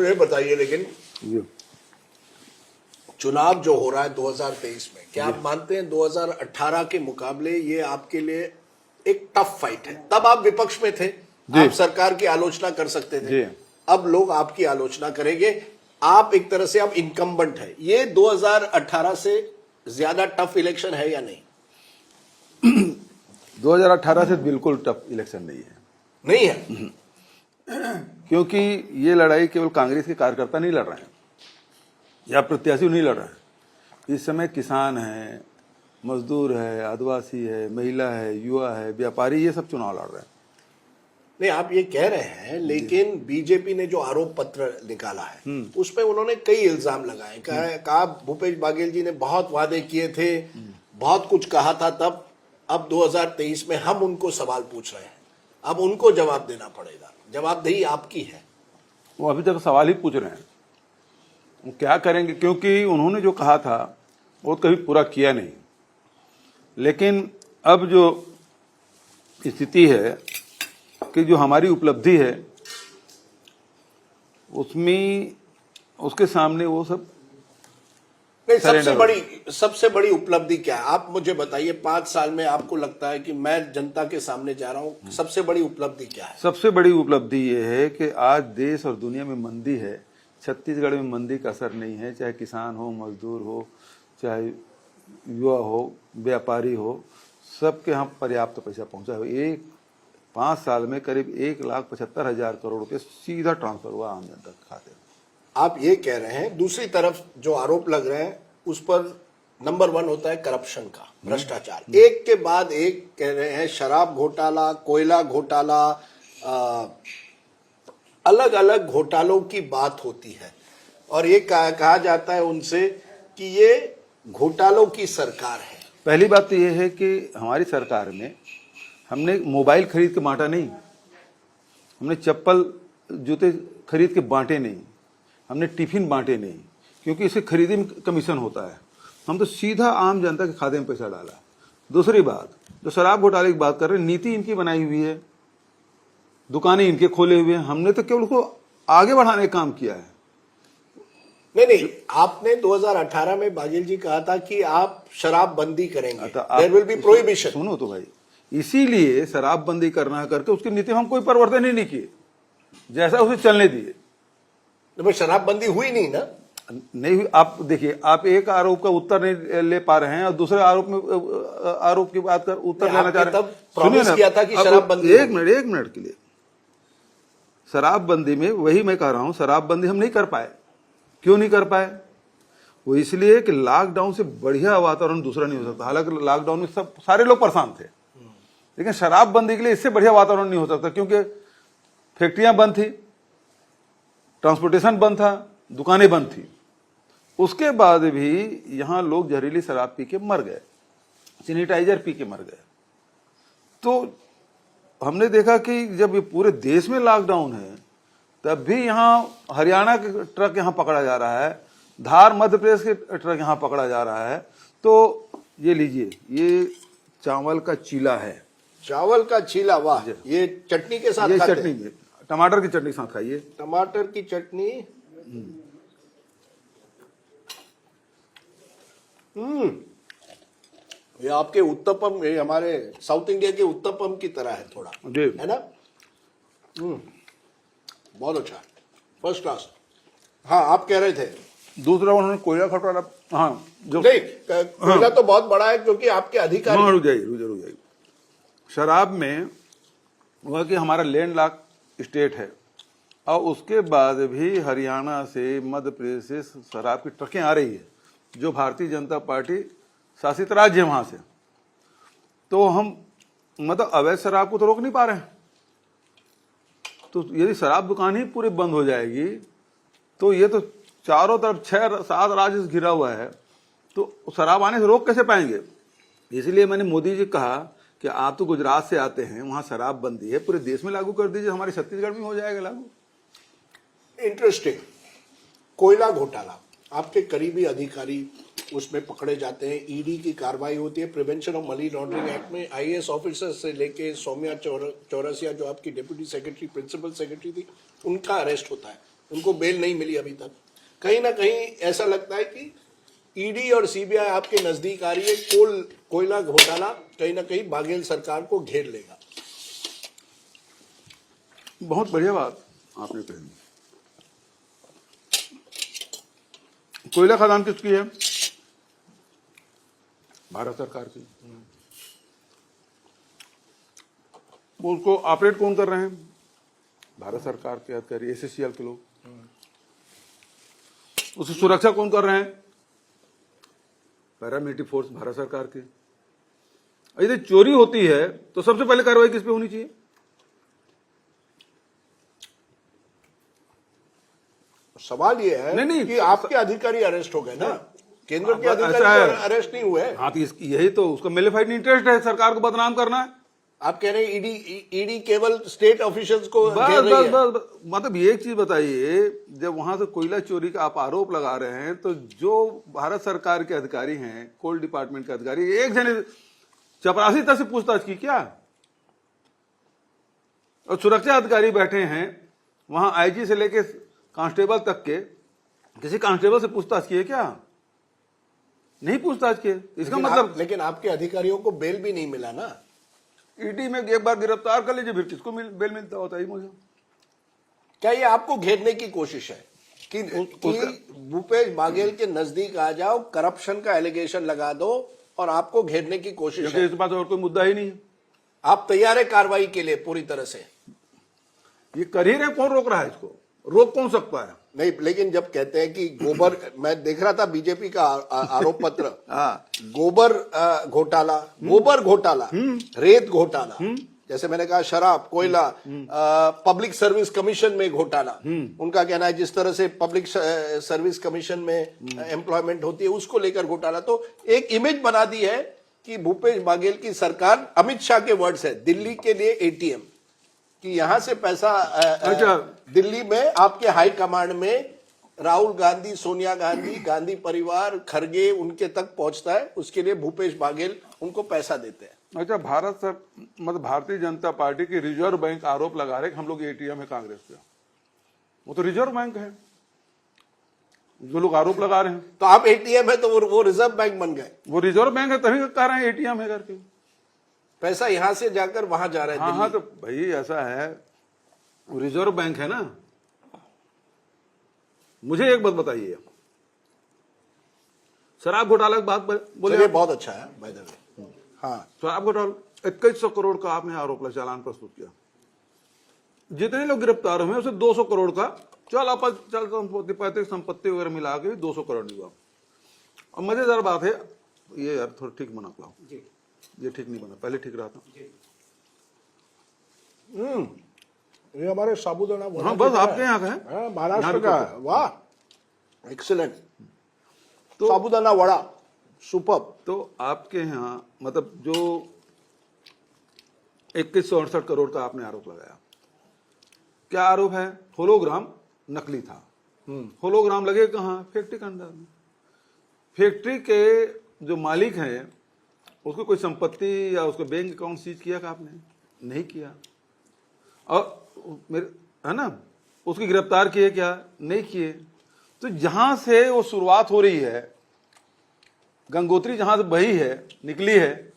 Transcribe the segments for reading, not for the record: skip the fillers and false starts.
ये बताइए लेकिन चुनाव जो हो रहा है 2023 में, क्या आप मानते हैं 2018 के मुकाबले ये आपके लिए एक टफ फाइट है? तब आप विपक्ष में थे, आप सरकार की आलोचना कर सकते थे, अब लोग आपकी आलोचना करेंगे, आप एक तरह से अब इनकम्बेंट है। ये 2018 से ज्यादा टफ इलेक्शन है या नहीं? 2018 से बिल्कुल टफ इलेक्शन नहीं है। नहीं है क्योंकि ये लड़ाई केवल कांग्रेस के कार्यकर्ता नहीं लड़ रहे हैं या प्रत्याशी नहीं लड़ रहे हैं। इस समय किसान है, मजदूर है, आदिवासी है, महिला है, युवा है, व्यापारी, ये सब चुनाव लड़ रहे हैं। नहीं, आप ये कह रहे हैं, लेकिन बीजेपी ने जो आरोप पत्र निकाला है उसमें उन्होंने कई इल्जाम लगाए। कहा भूपेश बाघेल जी ने बहुत वादे किए थे, बहुत कुछ कहा था तब, अब 2023 में हम उनको सवाल पूछ रहे हैं, अब उनको जवाब देना पड़ेगा। जवाबदेही आपकी है। वो अभी तक सवाल ही पूछ रहे हैं, वो क्या करेंगे, क्योंकि उन्होंने जो कहा था वो कभी पूरा किया नहीं। लेकिन अब जो स्थिति है कि जो हमारी उपलब्धि है उसमें, उसके सामने वो सब नहीं, सबसे बड़ी उपलब्धि क्या है? आप मुझे बताइए, 5 साल में आपको लगता है कि मैं जनता के सामने जा रहा हूं, सबसे बड़ी उपलब्धि क्या है? सबसे बड़ी उपलब्धि ये है कि आज देश और दुनिया में मंदी है, छत्तीसगढ़ में मंदी का असर नहीं है। चाहे किसान हो, मजदूर हो, चाहे युवा हो, व्यापारी हो, सबके यहाँ पर्याप्त पैसा पहुंचा है। 5 साल में करीब 1,75,000 करोड़ रुपए सीधा ट्रांसफर हुआ आम जनता के खाते में। आप ये कह रहे हैं। दूसरी तरफ जो आरोप लग रहे हैं उस पर नंबर 1 होता है करप्शन का, भ्रष्टाचार। एक के बाद एक कह रहे हैं, शराब घोटाला, कोयला घोटाला, अलग अलग घोटालों की बात होती है और ये कहा जाता है उनसे कि ये घोटालों की सरकार है। पहली बात तो ये है कि हमारी सरकार में हमने मोबाइल खरीद के बांटा नहीं, हमने चप्पल जूते खरीद के बांटे नहीं, हमने टिफिन बांटे नहीं, क्योंकि इसे खरीदे में कमीशन होता है। हम तो सीधा आम जनता के खाते में पैसा डाला। दूसरी बात, जो शराब घोटाले की बात कर रहे हैं, नीति इनकी बनाई हुई है, दुकानें इनके खोले हुए हैं, हमने तो केवल उसको आगे बढ़ाने का काम किया है। नहीं, आपने 2018 में बाघेल जी कहा था कि आप शराब बंदी करेंगे, देयर विल बी प्रोहिबिशन। सुनो तो भाई, इसीलिए शराब बंदी करना करके उसकी नीति में हम कोई परिवर्तन ही नहीं किए, जैसा उसे चलने दिए। तो शराब बंदी हुई नहीं ना? नहीं हुई। आप देखिए, आप एक आरोप का उत्तर नहीं ले पा रहे हैं और दूसरे आरोप की बात कर उत्तर लेना चाह रहे हैं। तब प्रॉमिस किया था कि शराब बंदी। एक मिनट के लिए, शराब बंदी में वही मैं कह रहा हूं, शराब बंदी हम नहीं कर पाए। क्यों नहीं कर पाए? वो इसलिए कि लॉकडाउन से बढ़िया वातावरण दूसरा नहीं हो सकता। हालांकि लॉकडाउन में सब सारे लोग परेशान थे, लेकिन शराब बंदी के लिए इससे बढ़िया वातावरण नहीं हो सकता, क्योंकि फैक्ट्रियां बंद थी, ट्रांसपोर्टेशन बंद था, दुकानें बंद थी। उसके बाद भी यहां लोग जहरीली शराब पी के मर गए, सैनिटाइजर पी के मर गए। तो हमने देखा कि जब ये पूरे देश में लॉकडाउन है, तब भी यहां हरियाणा के ट्रक यहां पकड़ा जा रहा है, धार मध्य प्रदेश के ट्रक यहां पकड़ा जा रहा है। तो ये लीजिए, ये चावल का चीला है। चावल का चीला, वाह! ये चटनी के साथ खाते हैं? चटनी में टमाटर की चटनी के साथ खाइए। टमाटर की चटनी। ये आपके उत्तपम, ये हमारे साउथ इंडिया के उत्तपम की तरह है थोड़ा, है ना? बहुत अच्छा, फर्स्ट क्लास। हाँ, आप कह रहे थे दूसरा उन्होंने कोयला घोटाला। हाँ, जो नहीं, कोयला तो बहुत बड़ा है क्योंकि आपके अधिकारी। रुक जाइए। शराब में वह कि हमारा लैंड लॉक स्टेट है और उसके बाद भी हरियाणा से, मध्य प्रदेश से शराब की ट्रकें आ रही है, जो भारतीय जनता पार्टी शासित राज्य है वहां से। तो हम मतलब अवैध शराब को तो रोक नहीं पा रहे हैं। तो यदि शराब दुकान ही पूरी बंद हो जाएगी तो ये तो चारों तरफ 6-7 राज्य से घिरा हुआ है, तो शराब आने से रोक कैसे पाएंगे? इसलिए मैंने मोदी जी कहा कि आप तो गुजरात से आते हैं, वहां शराब बंदी है, पूरे देश में लागू कर दीजिए, हमारे छत्तीसगढ़ में हो जाएगा लागू। इंटरेस्टिंग। कोयला घोटाला, आपके करीबी अधिकारी उसमें पकड़े जाते हैं, ईडी की कार्रवाई होती है, prevention of money laundering act में आईएएस ऑफिसर से लेके सौम्या चौरसिया जो आपकी डिप्यूटी सेक्रेटरी, प्रिंसिपल सेक्रेटरी थी, उनका अरेस्ट होता है। उनको बेल नहीं मिली अभी तक। कहीं ना कहीं ऐसा लगता है कि ईडी और सीबीआई आपके नजदीक आ रही है, कोयला घोटाला कहीं ना कहीं बाघेल सरकार को घेर लेगा। बहुत बढ़िया बात आपने कही। कोयला खदान किसकी है? भारत सरकार की। उसको ऑपरेट कौन कर रहे हैं? भारत सरकार के अधिकारी, एसएससीएल के लोग। उसकी सुरक्षा कौन कर रहे हैं? पैरामिलिट्री फोर्स भारत सरकार के। यदि चोरी होती है तो सबसे पहले कार्रवाई किस पे होनी चाहिए? सवाल ये है नहीं, कि आपके अधिकारी अरेस्ट हो गए ना, केंद्र के अधिकारी तो अरेस्ट नहीं हुए। हाँ, तो यही तो उसका मेलिफाइड इंटरेस्ट है, सरकार को बदनाम करना है। आप कह रहे हैं ईडी केवल स्टेट ऑफिशियल्स को घेर रही है। बस मतलब ये एक चीज बताइए, जब वहां से कोयला चोरी का आप आरोप लगा रहे हैं तो जो भारत सरकार के अधिकारी हैं, कोल डिपार्टमेंट के अधिकारी, एक जने चपरासी तक से पूछताछ की क्या? और सुरक्षा अधिकारी बैठे हैं वहां, आईजी से लेके कांस्टेबल तक के, किसी कांस्टेबल से पूछताछ की है क्या? नहीं पूछताछ की। इसका मतलब लेकिन आपके अधिकारियों को बेल भी नहीं मिला ना। ईडी में एक बार गिरफ्तार कर लीजिए, फिर किसको बेल मिलता होता है मुझे? क्या ये आपको घेरने की कोशिश है कि भूपेश बाघेल के नजदीक आ जाओ, करप्शन का एलिगेशन लगा दो और आपको घेरने की कोशिश है? इस बात और कोई मुद्दा ही नहीं है। आप तैयार है कार्रवाई के लिए पूरी तरह से? ये कर ही रहे, कौन रोक रहा है इसको? रोक कौन सकता है? नहीं, लेकिन जब कहते हैं कि गोबर, मैं देख रहा था बीजेपी का आरोप पत्र, गोबर घोटाला, रेत घोटाला, जैसे मैंने कहा शराब, कोयला, पब्लिक सर्विस कमीशन में घोटाला। उनका कहना है जिस तरह से पब्लिक सर्विस कमीशन में एम्प्लॉयमेंट होती है उसको लेकर घोटाला। तो एक इमेज बना दी है कि भूपेश बाघेल की सरकार, अमित शाह के वर्ड्स है, दिल्ली के लिए एटीएम, कि यहां से पैसा दिल्ली में आपके हाई कमांड में राहुल गांधी, सोनिया गांधी, गांधी परिवार, खरगे, उनके तक पहुंचता है। उसके लिए भूपेश बाघेल उनको पैसा देते हैं। अच्छा, भारतीय जनता पार्टी की रिजर्व बैंक आरोप लगा रहे कि हम लोग एटीएम है कांग्रेस का। वो तो रिजर्व बैंक है, जो लोग आरोप लगा रहे हैं। तो आप एटीएम है तो वो रिजर्व बैंक बन गए। वो रिजर्व बैंक है तभी कह रहे हैं एटीएम है करके। पैसा यहां से जाकर वहां जा रहा है। हाँ, तो भाई ऐसा है, वो रिजर्व बैंक है ना। मुझे एक बात बताइए, शराब घोटाला की बात बोले, बहुत अच्छा है बाय द वे। हाँ, शराब घोटाला 2100 करोड़ का आपने आरोप चालान प्रस्तुत किया। जितने लोग गिरफ्तार हुए उसे 200 करोड़ का चल संपत्ति, पैतृक संपत्ति वगैरह मिला के 200 करोड़ हुआ। और मजेदार बात है, ये यार थोड़ा ठीक बना पाओ, ये ठीक नहीं बना, पहले ठीक रहा था। ये हमारे साबूदाना, हाँ, बस आपके यहाँ का है, महाराष्ट्र का। वाह, एक्सीलेंट। तो साबूदाना वड़ा सुपर। तो आपके यहाँ मतलब जो 2168 करोड़ का आपने आरोप लगाया, क्या आरोप है? होलोग्राम नकली था। होलोग्राम लगे कहाँ? फैक्ट्री के अंदर में। फैक्ट्री के जो मालिक हैं उसको कोई संपत्ति या उसको बैंक अकाउंट सीज किया का आपने? नहीं किया। और मेरे है ना, उसकी गिरफ्तार किए क्या? नहीं किए। तो जहां से वो शुरुआत हो रही है, गंगोत्री जहां से बही है, निकली है,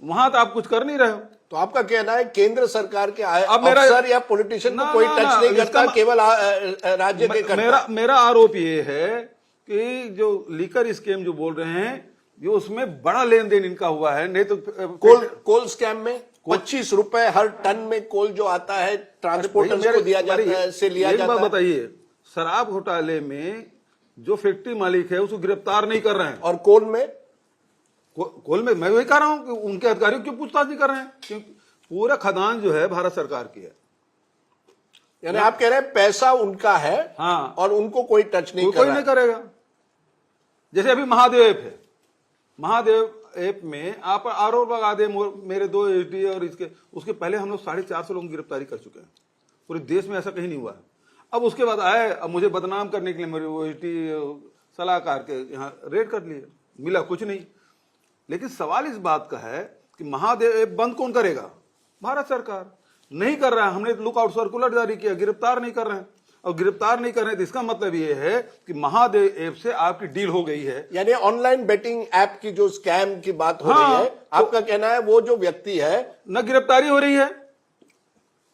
वहां तो आप कुछ कर नहीं रहे हो। तो आपका कहना है केंद्र सरकार के अफसर या पॉलिटिशियन को कोई टच नहीं करता, केवल राज्य के करता। मेरा आरोप ये है कि जो लीकर स्कीम जो बोल रहे हैं, ये उसमें बड़ा लेन देन इनका हुआ है। नहीं तो कोल स्कैम में 25 रुपए हर टन में कोल जो आता है ट्रांसपोर्टर्स को दिया जाता है, से लिया जाता है। बताइए, शराब घोटाले में जो फैक्ट्री मालिक है उसको गिरफ्तार नहीं कर रहे हैं, और कोल में मैं वही कह रहा हूं कि उनके अधिकारियों क्यों पूछताछ नहीं कर रहे हैं? क्योंकि पूरा खदान जो है भारत सरकार की है। यानी आप कह रहे हैं पैसा उनका है, हाँ, और उनको कोई टच नहीं कर रहा है। नहीं करेगा। जैसे अभी महादेव ऐप है, महादेव ऐप में आप आरोप लगा दे मेरे 2 एसडी और इसके, उसके पहले हम लोग 450 लोगों की गिरफ्तारी कर चुके हैं। पूरे देश में ऐसा कहीं नहीं हुआ है। अब उसके बाद आए, अब मुझे बदनाम करने के लिए मेरे वो एसडी सलाहकार के यहाँ रेड कर लिए, मिला कुछ नहीं। लेकिन सवाल इस बात का है कि महादेव ऐप बंद कौन करेगा? भारत सरकार नहीं कर रहा है। हमने लुकआउट सर्कुलर जारी किया, गिरफ्तार नहीं कर रहे हैं। और गिरफ्तार नहीं कर रहे हैं, तो इसका मतलब ये है कि महादेव ऐप से आपकी डील हो गई है। यानी ऑनलाइन बेटिंग ऐप की जो स्कैम की बात हो हाँ, रही है, आपका कहना है वो जो व्यक्ति है, न गिरफ्तारी हो रही है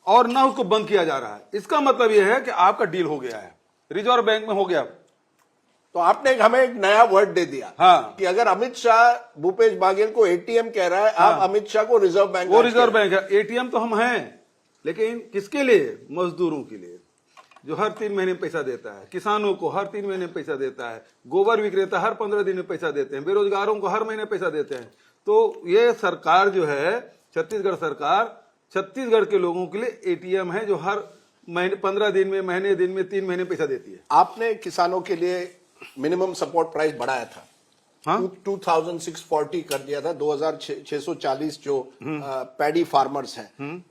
और न उसको बंद किया जा रहा है। इसका मतलब यह है कि आपका डील हो गया है, रिजर्व बैंक में हो गया। तो आपने हमें एक नया वर्ड दे दिया। हाँ। कि अगर अमित शाह भूपेश बाघेल को एटीएम कह रहा है, आप अमित शाह को रिजर्व बैंक, वो रिजर्व बैंक है, एटीएम तो हम हैं, लेकिन किसके लिए? मजदूरों के लिए, जो हर 3 महीने में पैसा देता है, किसानों को हर 3 महीने में पैसा देता है, गोबर विक्रेता हर 15 दिन में पैसा देते हैं, बेरोजगारों को हर महीने पैसा देते हैं। तो ये सरकार जो है, छत्तीसगढ़ सरकार, छत्तीसगढ़ के लोगों के लिए एटीएम है, जो हर महीने 15 दिन में, महीने दिन में, 3 महीने पैसा देती है। आपने किसानों के लिए मिनिमम सपोर्ट प्राइस बढ़ाया था। हाँ? 2640 कर दिया था, 2640 जो पैडी फार्मर्स हैं।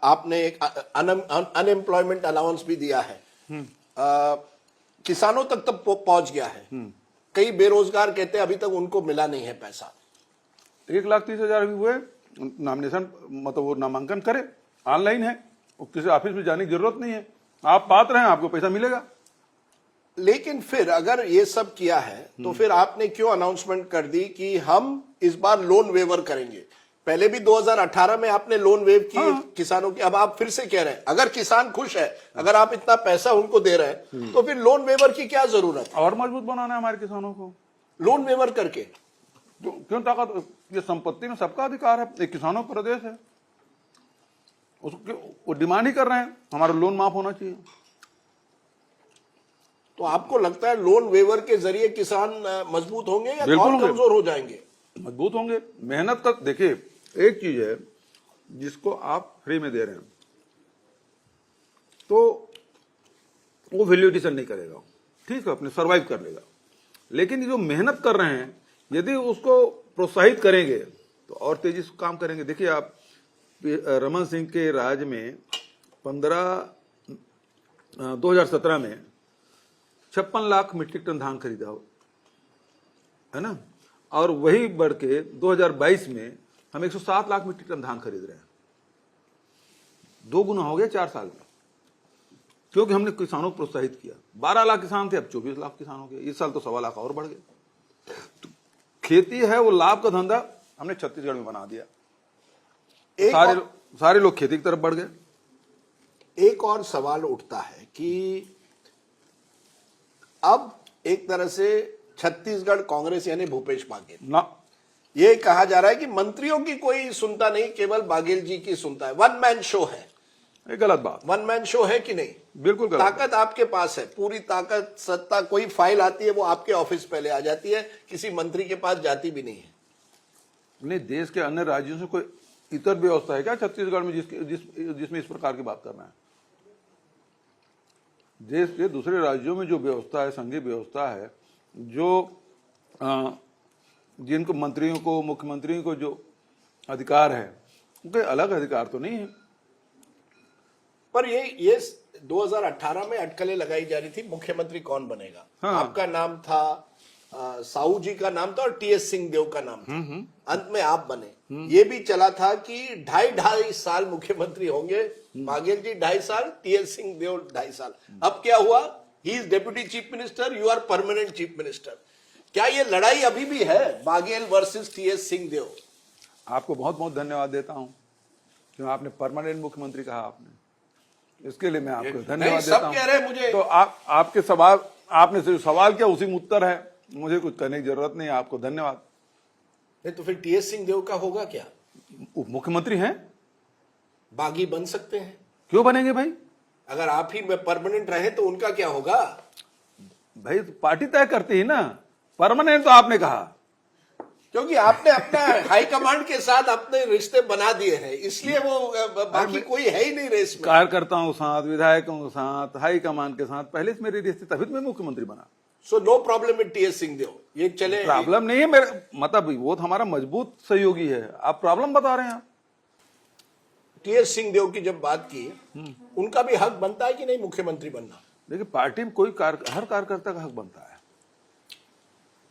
आपने एक अनएम्प्लॉयमेंट अलाउंस भी दिया है। किसानों तक तब पहुंच गया है। कई बेरोजगार कहते हैं अभी तक उनको मिला नहीं है पैसा। 1,30,000 भी हुए नॉमिनेशन, मतलब वो नामांकन करे, ऑनलाइन है, किसी ऑफिस में जाने की जरूरत नहीं है, आप पात्र हैं, आपको पैसा मिलेगा। लेकिन फिर अगर ये सब किया है तो फिर आपने क्यों अनाउंसमेंट कर दी कि हम इस बार लोन वेवर करेंगे? पहले भी 2018 में आपने लोन वेव की किसानों की, अब आप फिर से कह रहे हैं अगर किसान खुश है, अगर आप इतना पैसा उनको दे रहे हैं, तो फिर लोन वेवर की क्या जरूरत है? और मजबूत बनाना है हमारे किसानों को, लोन वेवर करके। तो क्यों ताकत? ये संपत्ति में सबका अधिकार है, एक किसानों का प्रदेश है, उसको वो डिमांड ही कर रहे हैं हमारा लोन माफ होना चाहिए। तो आपको लगता है लोन वेवर के जरिए किसान मजबूत होंगे या बिल्कुल और कमजोर हो जाएंगे? मजबूत होंगे। मेहनत का देखिए, एक चीज है जिसको आप फ्री में दे रहे हैं तो वो वैल्यू एडिशन नहीं करेगा, ठीक है, अपने सर्वाइव कर लेगा। लेकिन जो मेहनत कर रहे हैं, यदि उसको प्रोत्साहित करेंगे तो और तेजी से काम करेंगे। देखिए आप, रमन सिंह के राज में 2017 में 56 लाख मीट्रिक टन धान खरीदा हो, है ना, और वही बढ़ के 2022 में हम 107 लाख मीट्रिक टन धान खरीद रहे हैं। 2 गुना हो गया 4 साल में, क्योंकि हमने किसानों को प्रोत्साहित किया। 12 लाख किसान थे, अब 24 लाख किसान हो गए। इस साल तो 1.25 लाख और बढ़ गए। तो खेती है वो लाभ का धंधा हमने छत्तीसगढ़ में बना दिया। सारे लोग खेती की तरफ बढ़ गए। एक और सवाल उठता है कि अब एक तरह से छत्तीसगढ़ कांग्रेस यानी भूपेश बाघेल ना, ये कहा जा रहा है कि मंत्रियों की कोई सुनता नहीं, केवल बाघेल जी की सुनता है। वन मैन शो है। ये गलत बात। वन मैन शो है कि नहीं? बिल्कुल गलत। ताकत आपके पास है, पूरी ताकत, सत्ता। कोई फाइल आती है वो आपके ऑफिस पहले आ जाती है, किसी मंत्री के पास जाती भी नहीं है। नहीं, देश के अन्य राज्यों से कोई इतर व्यवस्था है क्या छत्तीसगढ़ में जिसमें इस प्रकार की बात करना है? देश के दूसरे राज्यों में जो व्यवस्था है, संघीय व्यवस्था है, जो जिनको मंत्रियों को, मुख्यमंत्रियों को जो अधिकार है, उनके अलग अधिकार तो नहीं है। पर ये 2018 में अटकलें लगाई जा रही थी, मुख्यमंत्री कौन बनेगा। हाँ। आपका नाम था, साहू जी का नाम था और टीएस सिंहदेव का नाम था। अंत में आप बने। ये भी चला था कि 2.5 साल मुख्यमंत्री होंगे बाघेल जी, 2.5 साल, टीएस सिंहदेव 2.5 साल। अब क्या हुआ? He is deputy chief minister, you are permanent chief minister. क्या ये लड़ाई अभी भी है, बाघेल वर्सेस टीएस सिंहदेव? आपको बहुत बहुत धन्यवाद देता हूं क्यों आपने परमानेंट मुख्यमंत्री कहा। आपने, इसके लिए मैं आपको धन्यवाद देता हूं। सब कह रहे हैं मुझे। तो आपके सवाल, आपने सिर्फ सवाल किया, उसी में उत्तर है, मुझे कुछ करने की जरूरत नहीं है। आपको धन्यवाद। नहीं तो फिर टीएस सिंहदेव का होगा क्या? उप मुख्यमंत्री हैं, बागी बन सकते हैं। क्यों बनेंगे भाई? अगर आप ही में परमानेंट रहे तो उनका क्या होगा? भाई तो पार्टी तय करती है ना। परमानेंट तो आपने कहा, क्योंकि आपने अपना हाईकमांड के साथ अपने रिश्ते बना दिए हैं, इसलिए वो बाकी कोई है ही नहीं रेस में। कार्यकर्ताओं के साथ, विधायकों के साथ, हाईकमान के साथ पहले से मेरी रिश्ते, तभी तो मैं मुख्यमंत्री बना। So no problem with TS Singh Deo. ये चले, प्रॉब्लम नहीं है मेरे, मतलब वो तो हमारा मजबूत सहयोगी है। आप प्रॉब्लम बता रहे हैं। आप टीएस सिंहदेव की जब बात की, उनका भी हक बनता है कि नहीं मुख्यमंत्री बनना? देखिए, पार्टी में कोई हर कार्यकर्ता का हक बनता है,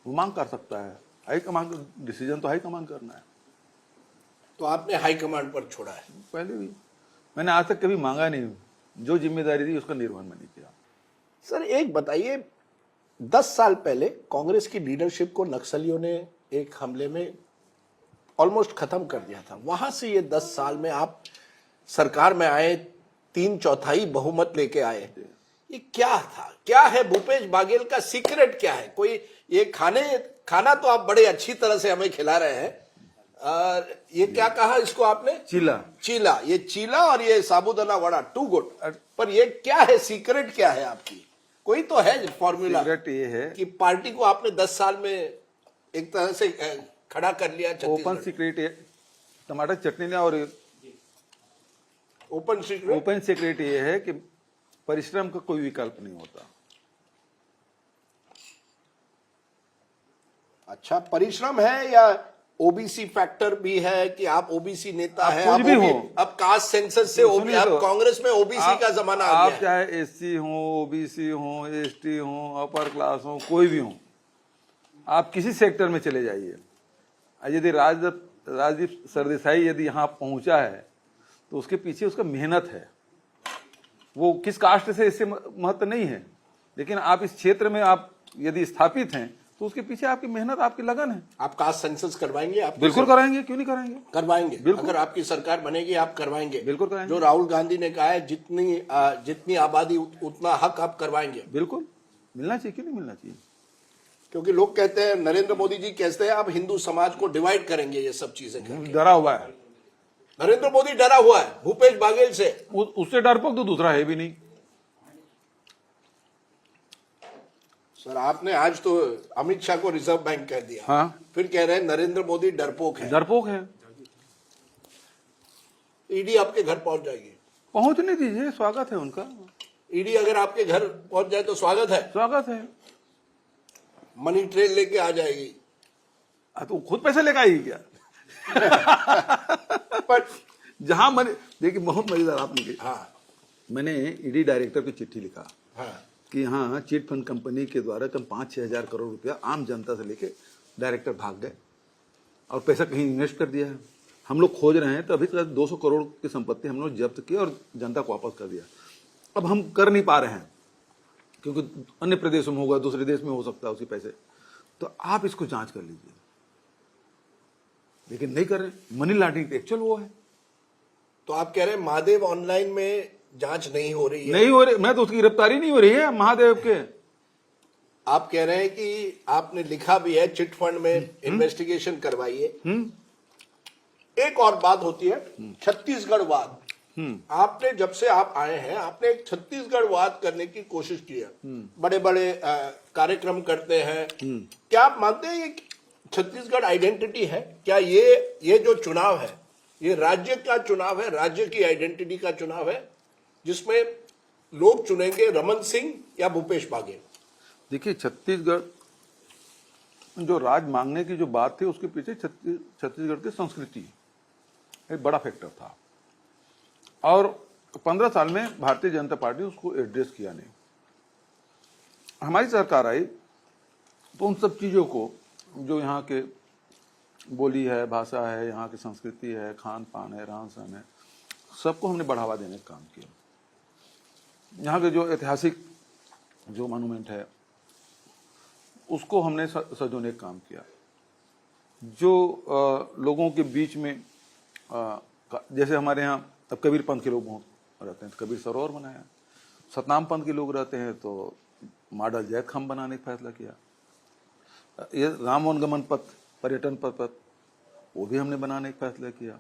वो मांग कर सकता है। हाईकमान का डिसीजन तो हाईकमान करना है। तो आपने हाईकमांड पर छोड़ा है? पहले भी मैंने आज तक कभी मांगा नहीं, जो जिम्मेदारी थी उसका निर्वहन मैंने किया। सर एक बताइए, 10 साल पहले कांग्रेस की लीडरशिप को नक्सलियों ने एक हमले में ऑलमोस्ट खत्म कर दिया था। वहां से ये 10 साल में आप सरकार में आए, 3/4 बहुमत लेके आए। ये क्या था, क्या है भूपेश बाघेल का सीक्रेट, क्या है? कोई ये खाना तो आप बड़े अच्छी तरह से हमें खिला रहे हैं। ये क्या कहा इसको आपने? चीला। ये चीला और ये साबूदाना वड़ा, टू गुड। पर ये क्या है, सीक्रेट क्या है आपकी? कोई तो है फॉर्मूला। सीक्रेट ये है कि पार्टी को आपने 10 साल में एक तरह से खड़ा कर लिया। ओपन सीक्रेट टमाटर चटनी ने, और ओपन सीक्रेट ये है कि परिश्रम का कोई विकल्प नहीं होता। अच्छा, परिश्रम है या ओबीसी फैक्टर भी है कि आप ओबीसी नेता है? कुछ भी हो, अब कास्ट सेंसस से अब कांग्रेस में ओबीसी का जमाना आ गया आप चाहे एससी हो, ओबीसी हो, एसटी हो, अपर क्लास हो, कोई भी हो, आप किसी सेक्टर में चले जाइए। यदि राजदीप सरदेसाई यदि यहाँ पहुंचा है तो उसके पीछे उसका मेहनत है। वो किस कास्ट से इससे महत्व नहीं है, लेकिन आप इस क्षेत्र में आप यदि स्थापित हैं तो उसके पीछे आपकी मेहनत, आपकी लगन है। आप कास्ट सेंसस करवाएंगे? आप बिल्कुल कराएंगे, क्यों नहीं कराएंगे? करवाएंगे, अगर आपकी सरकार बनेगी आप करवाएंगे? बिल्कुल कराएंगे। जो राहुल गांधी ने कहा है, जितनी आबादी उतना हक आप करवाएंगे? बिल्कुल, मिलना चाहिए, क्यों नहीं मिलना चाहिए? क्योंकि लोग कहते हैं, नरेंद्र मोदी जी कहते हैं आप हिंदू समाज को डिवाइड करेंगे, ये सब चीजें करके। डरा हुआ है नरेंद्र मोदी, डरा हुआ है भूपेश बाघेल से। उससे डरपोक तो दूसरा है भी नहीं। सर आपने आज तो अमित शाह को रिजर्व बैंक कह दिया। हाँ, फिर कह रहे हैं नरेंद्र मोदी डरपोक है। डरपोक है। ईडी आपके घर पहुंच जाएगी। पहुंचने दीजिए, स्वागत है उनका। ईडी अगर आपके घर पहुंच जाए तो स्वागत है। स्वागत है। मनी ट्रेन लेके आ जाएगी। तो खुद पैसे लेकर आएगी क्या? पर जहां मैंने देखिए, बहुत मजेदार आपने की। हाँ, मैंने ईडी डायरेक्टर को चिट्ठी लिखा हाँ, कि हाँ, चिट फंड कंपनी के द्वारा कम 5-6 हजार करोड़ रुपया आम जनता से लेके डायरेक्टर भाग गए और पैसा कहीं इन्वेस्ट कर दिया है। हम लोग खोज रहे हैं, तो अभी तक 200 करोड़ की संपत्ति हम लोग जब्त की और जनता को वापस कर दिया। अब हम कर नहीं पा रहे हैं क्योंकि अन्य प्रदेशों में होगा, दूसरे देश में हो सकता है उसी पैसे। तो आप इसको जांच कर लीजिए, लेकिन नहीं कर रहे। मनी लॉन्ड्रिंग एक्चुअल वो है। तो आप कह रहे हैं महादेव ऑनलाइन में जांच नहीं हो रही है? नहीं हो रही, मैं तो उसकी गिरफ्तारी नहीं हो रही है महादेव के। आप कह रहे हैं कि आपने लिखा भी है चिट फंड में इन्वेस्टिगेशन करवाइए। एक और बात होती है छत्तीसगढ़ वाद। आपने जब से आप आए हैं, आपने एक छत्तीसगढ़ वाद करने की कोशिश की है। बड़े बड़े कार्यक्रम करते हैं। क्या आप मानते हैं ये छत्तीसगढ़ आइडेंटिटी है? क्या ये जो चुनाव है, ये राज्य का चुनाव है, राज्य की आइडेंटिटी का चुनाव है, जिसमें लोग चुनेंगे रमन सिंह या भूपेश बाघेल? देखिए, छत्तीसगढ़ जो राज मांगने की जो बात थी, उसके पीछे छत्तीसगढ़ की संस्कृति एक बड़ा फैक्टर था। और 15 साल में भारतीय जनता पार्टी उसको एड्रेस किया नहीं। हमारी सरकार आई तो उन सब चीजों को, जो यहाँ के बोली है, भाषा है, यहाँ की संस्कृति है, खान पान है, रहन सहन है, सबको हमने बढ़ावा देने का काम किया। यहाँ के जो ऐतिहासिक जो मॉन्यूमेंट है उसको हमने सजोने का काम किया। जो लोगों के बीच में जैसे हमारे यहाँ अब कबीर पंथ के लोग बहुत रहते हैं तो कबीर सरोवर बनाया। सतनाम पंथ के लोग रहते हैं तो मॉडल जैत खम्भ बनाने का फैसला किया। ये राम वनगमन पथ, पर्यटन पथ, वो भी हमने बनाने का फैसला किया।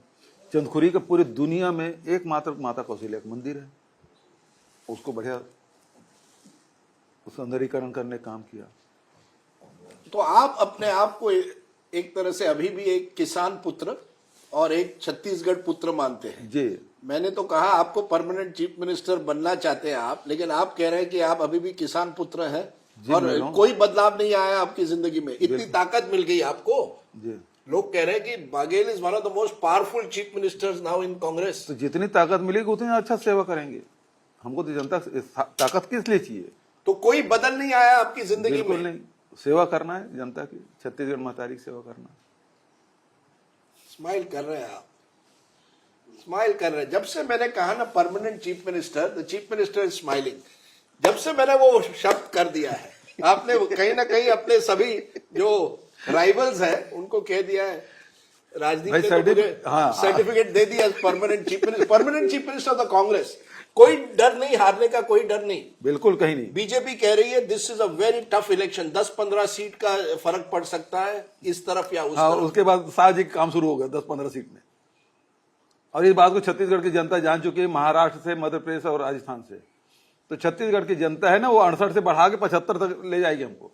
चंदखुरी का पूरी दुनिया में एकमात्र माता कौशल्या का मंदिर है, उसको बढ़िया सौंदर्यीकरण करने का काम किया। तो आप अपने आप को एक तरह से अभी भी एक किसान पुत्र और एक छत्तीसगढ़ पुत्र मानते हैं? जी। मैंने तो कहा आपको परमानेंट चीफ मिनिस्टर बनना चाहते हैं आप, लेकिन आप कह रहे हैं कि आप अभी भी किसान पुत्र हैं और कोई बदलाव नहीं आया आपकी जिंदगी में। इतनी ताकत मिल गई आपको। जी। लोग कह रहे हैं कि Baghel is one of the most powerful chief ministers now in Congress. तो जितनी ताकत मिलेगी उतनी अच्छा सेवा करेंगे। हमको तो जनता ताकत किस लिए चाहिए? तो कोई बदल नहीं आया आपकी जिंदगी में? बिल्कुल नहीं, सेवा करना है जनता की, छत्तीसगढ़ महतारी की सेवा करना। स्माइल कर रहे हैं आप, स्माइल कर रहे हैं। जब से मैंने कहा ना permanent chief minister, the chief minister is smiling. जब से मैंने वो शब्द कर दिया है, आपने कहीं ना कहीं अपने सभी जो राइवल्स हैं उनको कह दिया है राजनीति में, सर्टिफिकेट दे दिया permanent chief minister of the Congress. कोई डर नहीं, हारने का कोई डर नहीं, बिल्कुल कहीं नहीं। बीजेपी कह रही है this is a very tough election, 10-15 seat का फर्क पड़ सकता है इस तरफ या उस तरफ। उसके बाद साजिक काम शुरू हो गया 10-15 सीट में, और इस बात को छत्तीसगढ़ की जनता जान चुकी है, महाराष्ट्र से, मध्य प्रदेश और राजस्थान से। तो छत्तीसगढ़ की जनता है ना, वो 68 से बढ़ा के 75 तक ले जाएगी हमको।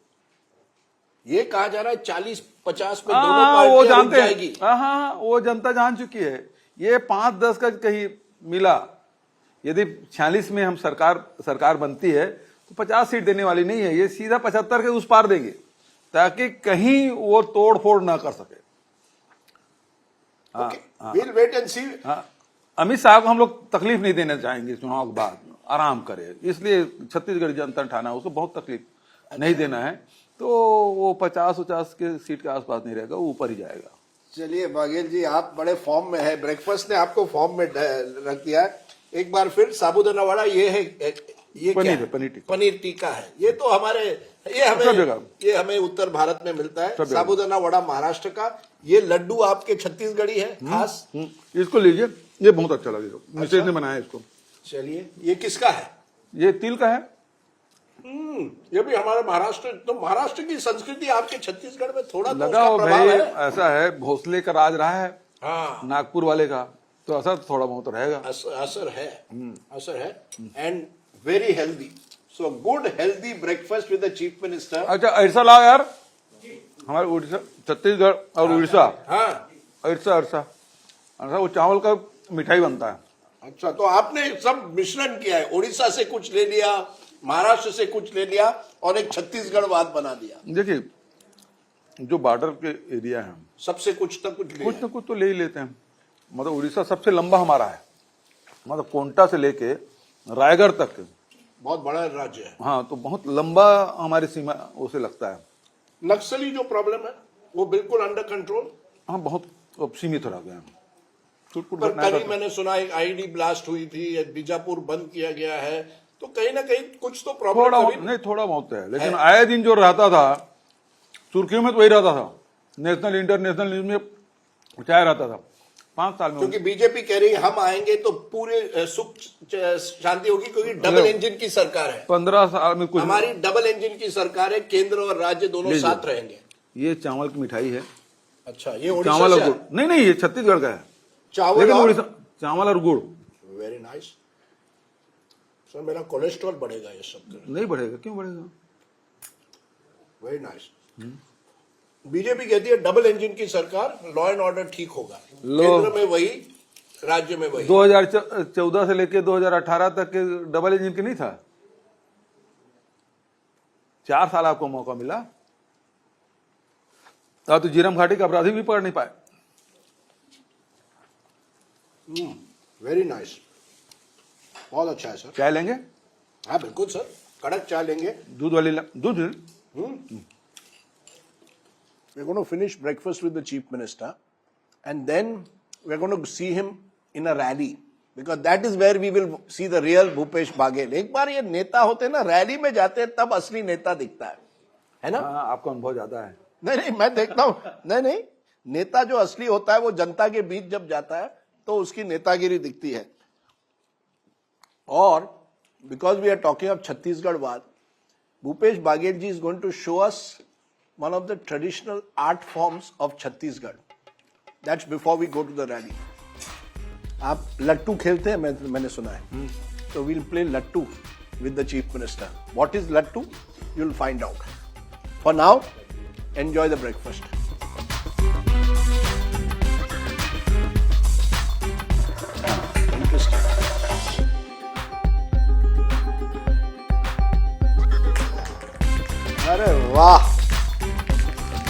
ये कहा जा रहा है 40-50 में दोनों पार्टियां वो जानते जाएगी। हाँ, वो जनता जान चुकी है। ये 5-10 का कहीं मिला, यदि 46 में हम सरकार बनती है तो 50 सीट देने वाली नहीं है, ये सीधा 75 के उस पार देंगे, ताकि कहीं वो तोड़ फोड़ ना कर सके। We'll wait and see। Amit Shah को हम लोग तकलीफ नहीं देना चाहेंगे, चुनाव के बाद आराम करे, इसलिए छत्तीसगढ़ जनता ठाना उसको बहुत तकलीफ नहीं देना है। तो वो 50-50 के सीट के आसपास नहीं रहेगा, वो ऊपर ही जाएगा। चलिए बाघेल जी, आप बड़े फॉर्म में है, ब्रेकफास्ट ने आपको फॉर्म में रख दिया है। एक बार फिर साबूदाना वड़ा, ये है, ये पनीर क्या है? पनीर टीका है। ये तो हमारे ये हमें उत्तर भारत में मिलता है। साबूदाना वड़ा महाराष्ट्र का, ये लड्डू आपके छत्तीसगढ़ी है खास। इसको लीजिए, ये बहुत अच्छा लगेगा, मिसेज ने बनाया इसको। चलिए, ये किसका है? ये तिल का है। ये भी हमारे महाराष्ट्र, तो महाराष्ट्र की संस्कृति आपके छत्तीसगढ़ में थोड़ा तो लगा उसका प्रभाव भाई, है। ऐसा है, भोसले का राज रहा है, हाँ, नागपुर वाले का, तो असर थोड़ा बहुत रहेगा। असर है and very healthy. So good healthy breakfast with the chief minister. अच्छा, ऐसा लाओ यार, हमारे उड़ीसा, छत्तीसगढ़ और उड़ीसा, हाँ, ऐसा वो चावल का मिठाई बनता है। अच्छा, तो आपने सब मिश्रण किया है, उड़ीसा से कुछ ले लिया, महाराष्ट्र से कुछ ले लिया और एक छत्तीसगढ़वाद बना दिया। देखिए, जो बॉर्डर के एरिया है, सबसे कुछ ना कुछ तो ले ही लेते हैं। मतलब उड़ीसा सबसे लंबा हमारा है, मतलब कोंटा से लेके रायगढ़ तक बहुत बड़ा राज्य है। हाँ, तो बहुत लंबा हमारी सीमा उसे लगता है। नक्सली जो प्रॉब्लम है वो बिल्कुल अंडर कंट्रोल। हाँ, बहुत सीमित रह गया। पर कल ही मैंने सुना एक आईडी ब्लास्ट हुई थी, बीजापुर बंद किया गया है, तो कहीं ना कहीं कुछ तो प्रॉब्लम थोड़ा बहुत है, लेकिन आए दिन जो रहता था सुर्खियों में, तो वही रहता था, नेशनल इंटरनेशनल न्यूज में चाहे रहता था 5 साल में। क्योंकि बीजेपी कह रही है हम आएंगे तो पूरे सुख शांति होगी, क्योंकि डबल इंजन की सरकार है। 15 साल में कुछ, हमारी डबल इंजन की सरकार है, केंद्र और राज्य दोनों साथ रहेंगे। ये चावल की मिठाई है। अच्छा, ये उड़ीसा चावल और से गुड़ नहीं, ये छत्तीसगढ़ का है। चावल चावल और गुड़। Very nice. सर, मेरा कोलेस्ट्रॉल बढ़ेगा ये सब? नहीं बढ़ेगा, क्यों बढ़ेगा? Very nice. बीजेपी कहती है डबल इंजन की सरकार, लॉ एंड ऑर्डर ठीक होगा, केंद्र में वही, राज्य में वही। 2014 से लेके 2018 तक के डबल इंजन की नहीं था। 4 साल आपको मौका मिला, तो जीरम घाटी का अपराधी भी पकड़ नहीं पाए। वेरी नाइस, बहुत अच्छा है सर। चाय लेंगे? हाँ बिल्कुल सर, कड़क चाय लेंगे। दूध वाली दूध। We're going to finish breakfast with the chief minister and then we're going to see him in a rally because that is where we will see the real Bhupesh Baghel। एक बार ये नेता होते ना, रैली में जाते हैं, तब असली नेता दिखता है ना? हाँ, आपको अनुभव ज्यादा है। नहीं, मैं देखता हूँ। नहीं, नेता जो असली होता है वो जनता के बीच जब जाता है तो उसकी नेतागिरी दिखती है। और because we are talking of छत्तीसगढ़वाद, Bhupesh Baghel ji is going to show us one of the traditional art forms of Chhattisgarh. That's before we go to the rally. आप लट्टू खेलते हैं, मैंने सुना है। So we'll play lattu with the chief minister. What is lattu? You'll find out. For now, enjoy the breakfast. Interesting. अरे वाह,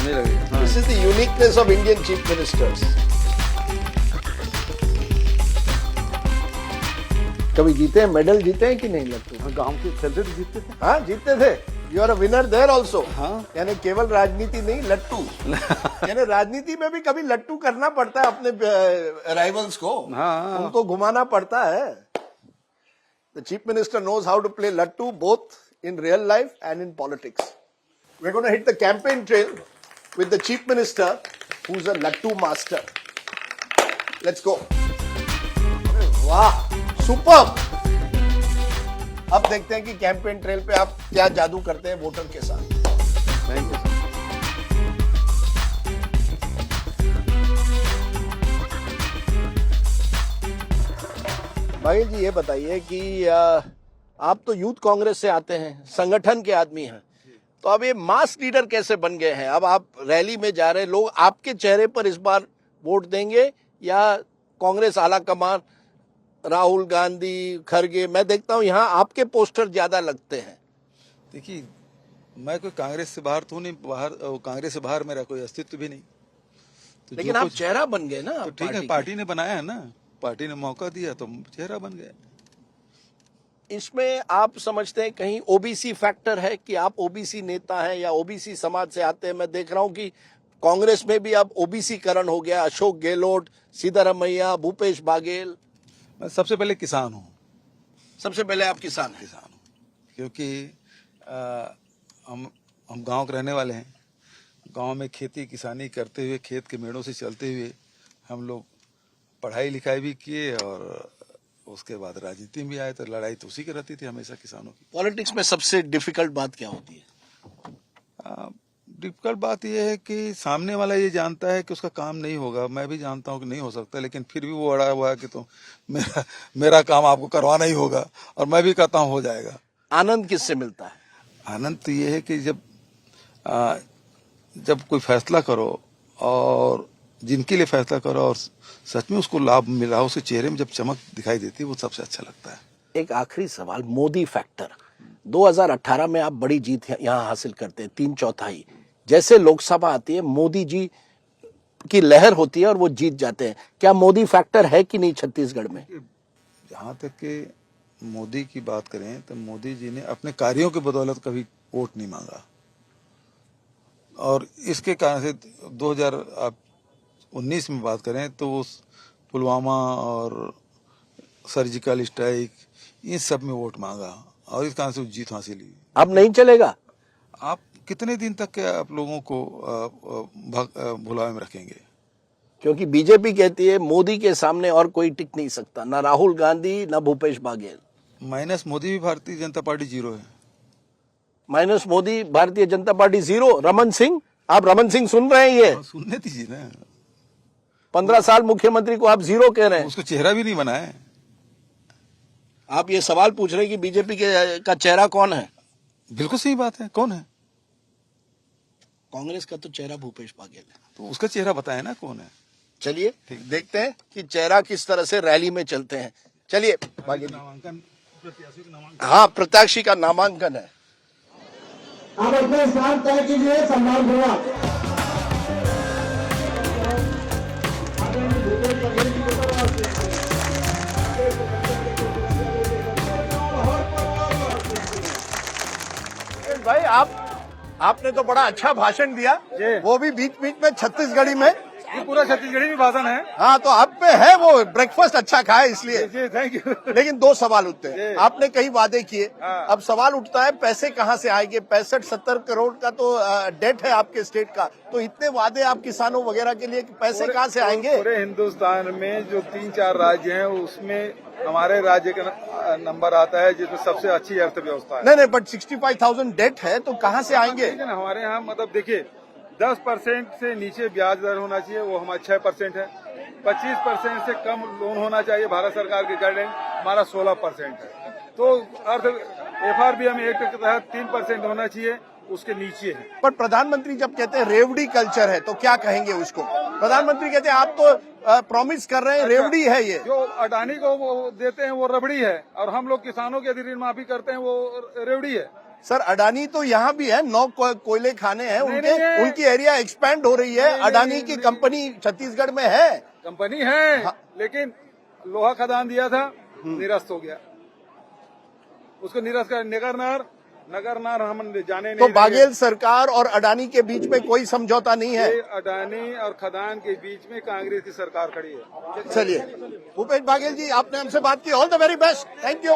This is the uniqueness of Indian chief ministers. कभी जीते हैं, मेडल जीते हैं कि नहीं लट्टू? गांव के खेलते तो जीतते थे। हाँ, जीतते थे। You are a winner there also. हाँ, यानी केवल राजनीति नहीं, लट्टू। यानी राजनीति में भी कभी लट्टू करना पड़ता है अपने राइवल्स को। हाँ, उनको घुमाना पड़ता है। The chief minister knows how to play lattu both in real life and in politics. We're going to hit the campaign trail with the chief minister, who's a lattu master. Let's go. वाह, super. अब देखते हैं कि campaign trail पे आप क्या जादू करते हैं वोटर के साथ। Thank you. भाई जी ये बताइए कि आप तो यूथ कांग्रेस से आते हैं, संगठन के आदमी हैं, तो अब ये मास लीडर कैसे बन गए हैं? अब आप रैली में जा रहे हैं, लोग आपके चेहरे पर इस बार वोट देंगे या कांग्रेस आला कमान, राहुल गांधी, खरगे? मैं देखता हूं यहाँ आपके पोस्टर ज्यादा लगते हैं। देखिए, मैं कोई कांग्रेस से बाहर तो नहीं, कांग्रेस से बाहर मेरा कोई अस्तित्व भी नहीं। तो लेकिन आप चेहरा बन गए ना। तो ठीक है, पार्टी ने बनाया है ना, पार्टी ने मौका दिया तो चेहरा बन गया। इसमें आप समझते हैं कहीं ओबीसी फैक्टर है कि आप ओबीसी नेता हैं या ओबीसी समाज से आते हैं? मैं देख रहा हूं कि कांग्रेस में भी अब ओबीसी करण हो गया। अशोक गहलोत, सिद्धारमैया, भूपेश बाघेल। मैं सबसे पहले किसान हूँ। सबसे पहले आप किसान हैं? किसान हूँ, क्योंकि हम गांव के रहने वाले हैं। गांव में खेती किसानी करते हुए, खेत के मेड़ों से चलते हुए हम लोग पढ़ाई लिखाई भी किए और उसके बाद राजनीति में भी आए, तो लड़ाई तो उसी की रहती थी हमेशा किसानों की। पॉलिटिक्स में सबसे डिफिकल्ट बात क्या होती है? डिफिकल्ट बात यह है कि सामने वाला ये जानता है कि उसका काम नहीं होगा। मैं भी जानता हूँ कि नहीं हो सकता, लेकिन फिर भी वो अड़ा हुआ है कि तो मेरा काम आपको करवाना ही होगा, और मैं भी कहता हूँ हो जाएगा। आनंद किससे मिलता है? आनंद तो ये है कि जब कोई फैसला करो और जिनके लिए फैसला करो और सच में उसको लाभ मिला, उसके चेहरे में जब चमक दिखाई देती है, वो सबसे अच्छा लगता है। एक आखिरी सवाल, मोदी फैक्टर। 2018 में आप बड़ी जीत यहाँ हासिल करते हैं, 3/4। जैसे लोकसभा आती है, मोदी जी की लहर होती है और वो जीत जाते हैं। क्या मोदी फैक्टर है कि नहीं छत्तीसगढ़ में? जहाँ तक कि मोदी की बात करें तो मोदी जी ने अपने कार्यों के बदौलत कभी वोट नहीं मांगा, और इसके कारण से 2019 में बात करें तो वो पुलवामा और सर्जिकल स्ट्राइक, इन सब में वोट मांगा और इस कारण से जीत हासिल हुई। अब नहीं चलेगा? आप कितने दिन तक के आप लोगों को भुलावे में रखेंगे? क्योंकि बीजेपी कहती है मोदी के सामने और कोई टिक नहीं सकता, ना राहुल गांधी, ना भूपेश बाघेल। माइनस मोदी भी भारतीय जनता पार्टी 0 है। Minus Modi Bharatiya Janata party 0। रमन सिंह, आप रमन सिंह सुन रहे हैं? ये सुनने दीजिए ना। 15 साल मुख्यमंत्री को आप 0 कह रहे हैं। उसको चेहरा भी नहीं बना है। आप ये सवाल पूछ रहे हैं कि बीजेपी का चेहरा कौन है? बिल्कुल सही बात है, कौन है? कांग्रेस का तो चेहरा भूपेश बाघेल है। तो उसका चेहरा बताए ना कौन है। चलिए देखते हैं कि चेहरा किस तरह से रैली में चलते हैं। चलिए नामांकन, प्रत्याशी का नामांकन। हाँ, प्रत्याशी का नामांकन है। आप अपने स्थान तय कीजिए, सम्मान होगा। भाई आपने तो बड़ा अच्छा भाषण दिया, वो भी बीच बीच में छत्तीसगढ़ी में। ये पूरा छत्तीसगढ़ी में भाषण है। हाँ, तो आप पे है वो ब्रेकफास्ट अच्छा खाए इसलिए। जी, थैंक यू। लेकिन 2 सवाल उठते हैं। आपने कई वादे किए, अब सवाल उठता है पैसे कहाँ से आएंगे? 65-70 करोड़ का तो डेट है आपके स्टेट का, तो इतने वादे आप किसानों वगैरह के लिए, पैसे कहाँ से आएंगे? पूरे हिंदुस्तान में जो 3-4 राज्य हैं उसमें हमारे राज्य का नंबर आता है जिसमें सबसे अच्छी अर्थव्यवस्था है। नहीं, बट 65,000 डेट है तो कहाँ से आएंगे? लेकिन हमारे यहाँ मतलब देखिए 10% से नीचे ब्याज दर होना चाहिए, वो हमारा 6% है। 25% से कम लोन होना चाहिए, भारत सरकार की गाइडलाइन हमारा 16% है। तो FRBM एक्ट के तहत 3% होना चाहिए, उसके नीचे है। पर प्रधानमंत्री जब कहते हैं रेवड़ी कल्चर है तो क्या कहेंगे उसको? प्रधानमंत्री कहते हैं आप तो प्रॉमिस कर रहे हैं रेवड़ी है ये। जो अडानी को वो देते हैं वो रबड़ी है, और हम लोग किसानों के ऋण माफी करते हैं वो रेवड़ी है। सर, अडानी तो यहाँ भी है, 9 कोयले खाने हैं उनकी एरिया एक्सपैंड हो रही है। अडानी की कंपनी छत्तीसगढ़ में है। कंपनी है, लेकिन लोहा खदान दिया था, निरस्त हो गया। उसको निरस्त करने का नगर नार हम जाने नहीं तो देंगे। बाघेल सरकार और अडानी के बीच में कोई समझौता नहीं है। ये अडानी और खदान के बीच में कांग्रेस की सरकार खड़ी है। चलिए, भूपेश बाघेल जी, आपने हमसे बात की। All the very best, thank you.